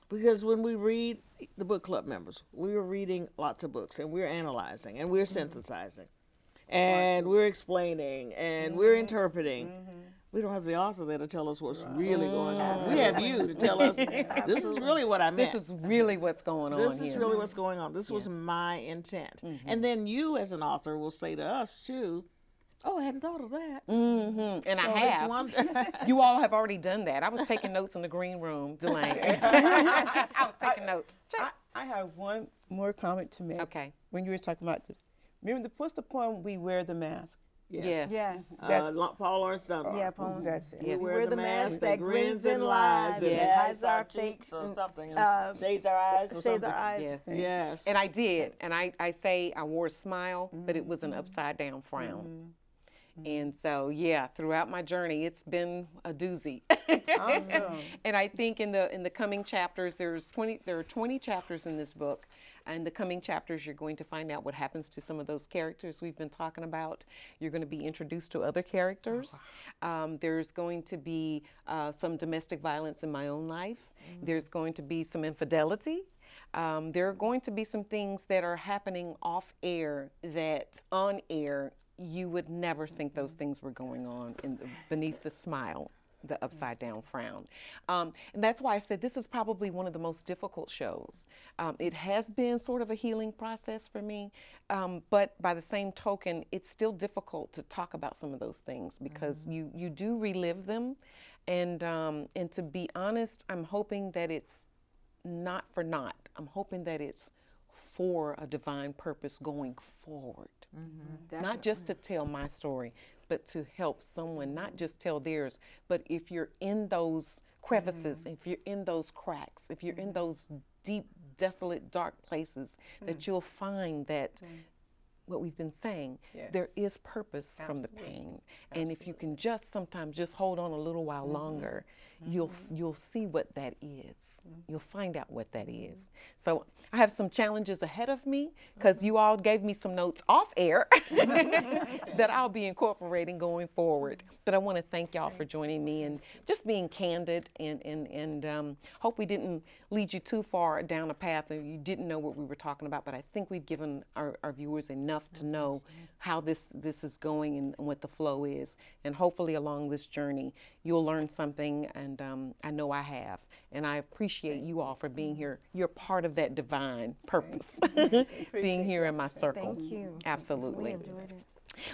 Because when we read, the book club members, we were reading lots of books and we're analyzing and we're synthesizing and we're explaining and we're interpreting. We don't have the author there to tell us what's really going on. We have you to tell us, this is really what I meant. This is really what's going on This here. is really what's going on. This was my intent. And then you as an author will say to us too, oh, I hadn't thought of that. And I So it's have. one- You all have already done that. I was taking notes in the green room, Delaine. I was taking notes. I have one more comment to make. Okay. When you were talking about this, remember what's the point we wear the mask? Yes. Yes. That's- Paul Lawrence Dunbar. Yeah, Paul. That's it. We Yes. wear the mask that grins and lies, and Yes. hides our cheeks or something, and shades our eyes or Shades something. our eyes. Yes. Yes. And I did. And I say I wore a smile, but it was an upside down frown. And so, yeah, throughout my journey, it's been a doozy. Awesome. And I think in the coming chapters, there are 20 chapters in this book. And the coming chapters, you're going to find out what happens to some of those characters we've been talking about. You're going to be introduced to other characters. There's going to be some domestic violence in my own life. There's going to be some infidelity. There are going to be some things that are happening off air that on air you would never think those things were going on beneath the smile, the upside down frown. And that's why I said this is probably one of the most difficult shows. It has been sort of a healing process for me, but by the same token, it's still difficult to talk about some of those things because you do relive them. And to be honest, I'm hoping that it's not for naught. I'm hoping that it's for a divine purpose going forward. Not just to tell my story, but to help someone not just tell theirs, but if you're in those crevices, if you're in those cracks, if you're in those deep, desolate, dark places, that you'll find that what we've been saying, there is purpose from the pain. And if you can just sometimes just hold on a little while longer, you'll see what that is. You'll find out what that is. So I have some challenges ahead of me because you all gave me some notes off air that I'll be incorporating going forward. But I want to thank y'all for joining me and just being candid and hope we didn't lead you too far down a path that you didn't know what we were talking about. But I think we've given our viewers enough to know how this is going and what the flow is. And hopefully along this journey, you'll learn something, and I know I have. And I appreciate you all for being here. You're part of that divine purpose, being here in my circle. Thank you. Absolutely. We enjoyed it.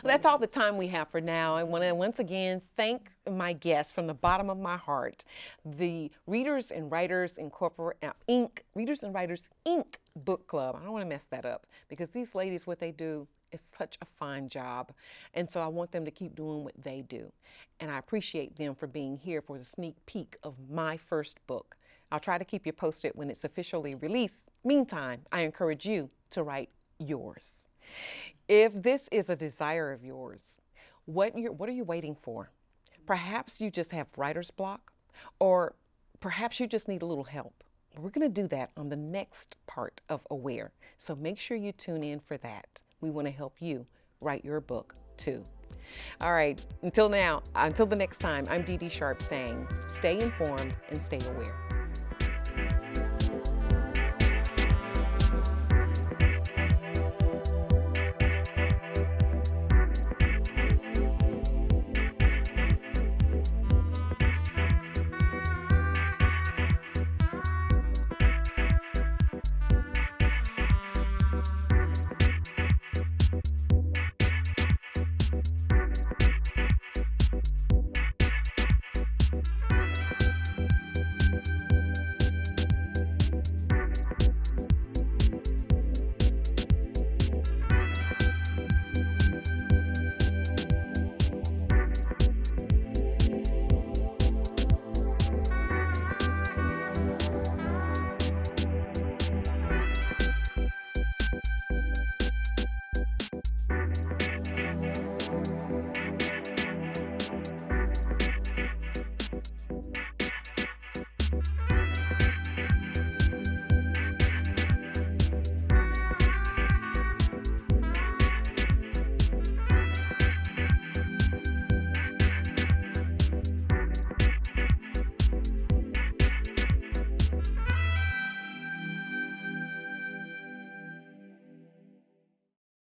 Well, that's all the time we have for now. I want to once again thank my guests from the bottom of my heart, the Readers and Writers Readers and Writers Inc. Book Club. I don't want to mess that up because these ladies, what they do is such a fine job. And so I want them to keep doing what they do. And I appreciate them for being here for the sneak peek of my first book. I'll try to keep you posted when it's officially released. Meantime, I encourage you to write yours. If this is a desire of yours, what are you waiting for? Perhaps you just have writer's block, or perhaps you just need a little help. We're going to do that on the next part of Aware. So make sure you tune in for that. We want to help you write your book too. All right, until the next time, I'm Dee Dee Sharp saying, stay informed and stay aware.